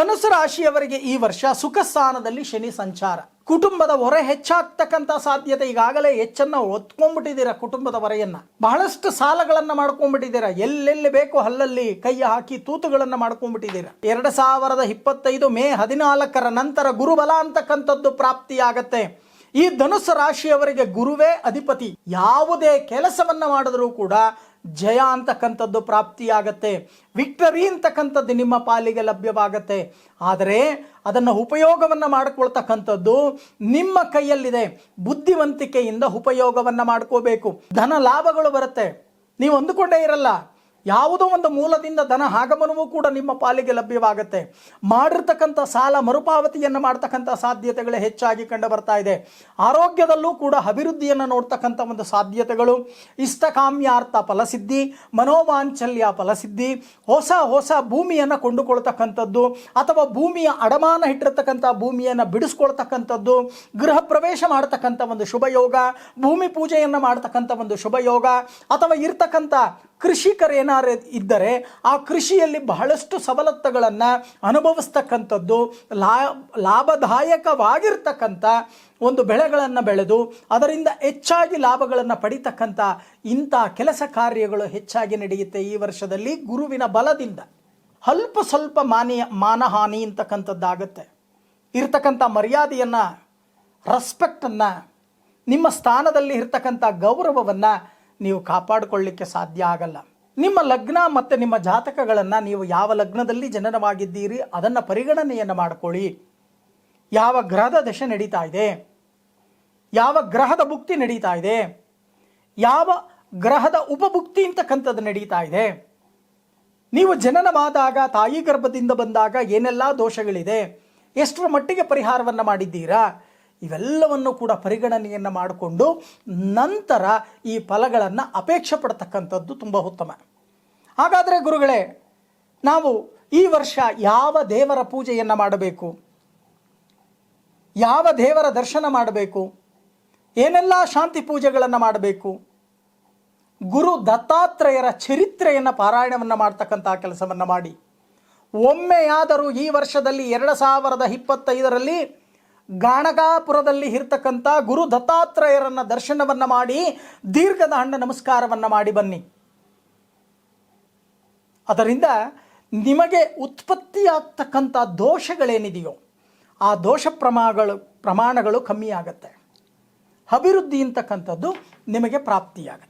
ಧನುಸು ರಾಶಿಯವರಿಗೆ ಈ ವರ್ಷ ಸುಖ ಸ್ಥಾನದಲ್ಲಿ ಶನಿ ಸಂಚಾರ. ಕುಟುಂಬದ ಹೊರೆ ಹೆಚ್ಚಾಗ್ತಕ್ಕಂಥ ಸಾಧ್ಯತೆ. ಈಗಾಗಲೇ ಹೆಚ್ಚನ್ನ ಒತ್ಕೊಂಡ್ಬಿಟ್ಟಿದ್ದೀರಾ ಕುಟುಂಬದ ಹೊರೆಯನ್ನ. ಬಹಳಷ್ಟು ಸಾಲಗಳನ್ನ ಮಾಡ್ಕೊಂಡ್ಬಿಟ್ಟಿದ್ದೀರಾ. ಎಲ್ಲೆಲ್ಲಿ ಬೇಕು ಅಲ್ಲಲ್ಲಿ ಕೈ ಹಾಕಿ ತೂತುಗಳನ್ನ ಮಾಡ್ಕೊಂಡ್ಬಿಟ್ಟಿದ್ದೀರಾ. 2025 ಮೇ 14ರ ನಂತರ ಗುರುಬಲ ಅಂತಕ್ಕಂಥದ್ದು ಪ್ರಾಪ್ತಿಯಾಗತ್ತೆ. ಈ ಧನುಸ್ಸು ರಾಶಿಯವರಿಗೆ ಗುರುವೇ ಅಧಿಪತಿ. ಯಾವುದೇ ಕೆಲಸವನ್ನ ಮಾಡಿದ್ರೂ ಕೂಡ ಜಯ ಅಂತಕ್ಕಂಥದ್ದು ಪ್ರಾಪ್ತಿಯಾಗತ್ತೆ. ವಿಕ್ಟರಿ ಅಂತಕ್ಕಂಥದ್ದು ನಿಮ್ಮ ಪಾಲಿಗೆ ಲಭ್ಯವಾಗತ್ತೆ. ಆದರೆ ಅದನ್ನು ಉಪಯೋಗವನ್ನು ಮಾಡಿಕೊಳ್ತಕ್ಕಂಥದ್ದು ನಿಮ್ಮ ಕೈಯಲ್ಲಿದೆ. ಬುದ್ಧಿವಂತಿಕೆಯಿಂದ ಉಪಯೋಗವನ್ನು ಮಾಡ್ಕೋಬೇಕು. ಧನ ಲಾಭಗಳು ಬರುತ್ತೆ. ನೀವು ಅಂದುಕೊಂಡೇ ಇರಲ್ಲ, ಯಾವುದೋ ಒಂದು ಮೂಲದಿಂದ ಧನ ಆಗಮನವೂ ಕೂಡ ನಿಮ್ಮ ಪಾಲಿಗೆ ಲಭ್ಯವಾಗುತ್ತೆ. ಮಾಡಿರ್ತಕ್ಕಂಥ ಸಾಲ ಮರುಪಾವತಿಯನ್ನು ಮಾಡ್ತಕ್ಕಂಥ ಸಾಧ್ಯತೆಗಳು ಹೆಚ್ಚಾಗಿ ಕಂಡು ಬರ್ತಾ ಇದೆ. ಆರೋಗ್ಯದಲ್ಲೂ ಕೂಡ ಅಭಿವೃದ್ಧಿಯನ್ನು ನೋಡ್ತಕ್ಕಂಥ ಒಂದು ಸಾಧ್ಯತೆಗಳು, ಇಷ್ಟಕಾಮ್ಯಾರ್ಥ ಫಲಸಿದ್ಧಿ, ಮನೋವಾಂಚಲ್ಯ ಫಲಸಿದ್ಧಿ, ಹೊಸ ಭೂಮಿಯನ್ನು ಕೊಂಡುಕೊಳ್ತಕ್ಕಂಥದ್ದು ಅಥವಾ ಭೂಮಿಯ ಅಡಮಾನ ಇಟ್ಟಿರ್ತಕ್ಕಂಥ ಭೂಮಿಯನ್ನು ಬಿಡಿಸ್ಕೊಳ್ತಕ್ಕಂಥದ್ದು, ಗೃಹ ಪ್ರವೇಶ ಮಾಡ್ತಕ್ಕಂಥ ಒಂದು ಶುಭ ಯೋಗ, ಭೂಮಿ ಪೂಜೆಯನ್ನು ಮಾಡ್ತಕ್ಕಂಥ ಒಂದು ಶುಭ ಯೋಗ, ಅಥವಾ ಇರ್ತಕ್ಕಂಥ ಕೃಷಿಕರೇನಾರು ಇದ್ದರೆ ಆ ಕೃಷಿಯಲ್ಲಿ ಬಹಳಷ್ಟು ಸವಲತ್ತುಗಳನ್ನು ಅನುಭವಿಸ್ತಕ್ಕಂಥದ್ದು, ಲಾಭದಾಯಕವಾಗಿರ್ತಕ್ಕಂಥ ಒಂದು ಬೆಳೆಗಳನ್ನು ಬೆಳೆದು ಅದರಿಂದ ಹೆಚ್ಚಾಗಿ ಲಾಭಗಳನ್ನು ಪಡಿತಕ್ಕಂಥ ಇಂಥ ಕೆಲಸ ಕಾರ್ಯಗಳು ಹೆಚ್ಚಾಗಿ ನಡೆಯುತ್ತೆ ಈ ವರ್ಷದಲ್ಲಿ ಗುರುವಿನ ಬಲದಿಂದ. ಅಲ್ಪ ಸ್ವಲ್ಪ ಮಾನಹಾನಿ ಅಂತಕ್ಕಂಥದ್ದಾಗುತ್ತೆ. ಇರ್ತಕ್ಕಂಥ ಮರ್ಯಾದೆಯನ್ನು, ರೆಸ್ಪೆಕ್ಟನ್ನು, ನಿಮ್ಮ ಸ್ಥಾನದಲ್ಲಿ ಇರ್ತಕ್ಕಂಥ ಗೌರವವನ್ನು ನೀವು ಕಾಪಾಡಿಕೊಳ್ಳಿಕ್ಕೆ ಸಾಧ್ಯ ಆಗಲ್ಲ. ನಿಮ್ಮ ಲಗ್ನ ಮತ್ತು ನಿಮ್ಮ ಜಾತಕಗಳನ್ನು ನೀವು ಯಾವ ಲಗ್ನದಲ್ಲಿ ಜನನವಾಗಿದ್ದೀರಿ ಅದನ್ನು ಪರಿಗಣನೆಯನ್ನು ಮಾಡಿಕೊಳ್ಳಿ. ಯಾವ ಗ್ರಹದ ದಶೆ ನಡೀತಾ ಇದೆ, ಯಾವ ಗ್ರಹದ ಭುಕ್ತಿ ನಡೀತಾ ಇದೆ, ಯಾವ ಗ್ರಹದ ಉಪಭುಕ್ತಿ ಅಂತಕ್ಕಂಥದ್ದು ನಡೀತಾ ಇದೆ. ನೀವು ಜನನವಾದಾಗ ತಾಯಿ ಗರ್ಭದಿಂದ ಬಂದಾಗ ಏನೆಲ್ಲ ದೋಷಗಳಿದೆ, ಎಷ್ಟರ ಮಟ್ಟಿಗೆ ಪರಿಹಾರವನ್ನು ಮಾಡಿದ್ದೀರಾ, ಇವೆಲ್ಲವನ್ನು ಕೂಡ ಪರಿಗಣನೆಯನ್ನು ಮಾಡಿಕೊಂಡು ನಂತರ ಈ ಫಲಗಳನ್ನು ಅಪೇಕ್ಷೆ ಪಡ್ತಕ್ಕಂಥದ್ದು ತುಂಬ ಉತ್ತಮ. ಹಾಗಾದರೆ ಗುರುಗಳೇ, ನಾವು ಈ ವರ್ಷ ಯಾವ ದೇವರ ಪೂಜೆಯನ್ನು ಮಾಡಬೇಕು, ಯಾವ ದೇವರ ದರ್ಶನ ಮಾಡಬೇಕು, ಏನೆಲ್ಲ ಶಾಂತಿ ಪೂಜೆಗಳನ್ನು ಮಾಡಬೇಕು? ಗುರು ದತ್ತಾತ್ರೇಯರ ಚರಿತ್ರೆಯನ್ನು ಪಾರಾಯಣವನ್ನು ಮಾಡ್ತಕ್ಕಂಥ ಕೆಲಸವನ್ನು ಮಾಡಿ. ಒಮ್ಮೆಯಾದರೂ ಈ ವರ್ಷದಲ್ಲಿ 2025ರಲ್ಲಿ ಗಾಣಗಾಪುರದಲ್ಲಿ ಇರ್ತಕ್ಕಂಥ ಗುರು ದತ್ತಾತ್ರೇಯರನ್ನ ದರ್ಶನವನ್ನು ಮಾಡಿ ದೀರ್ಘದಾಂಡ ನಮಸ್ಕಾರವನ್ನು ಮಾಡಿ ಬನ್ನಿ. ಅದರಿಂದ ನಿಮಗೆ ಉತ್ಪತ್ತಿಯಾಗ್ತಕ್ಕಂಥ ದೋಷಗಳೇನಿದೆಯೋ ಆ ದೋಷ ಪ್ರಮಾಣಗಳು ಕಮ್ಮಿ ಆಗತ್ತೆ. ಅಭಿವೃದ್ಧಿ ಅಂತಕ್ಕಂಥದ್ದು ನಿಮಗೆ ಪ್ರಾಪ್ತಿಯಾಗತ್ತೆ.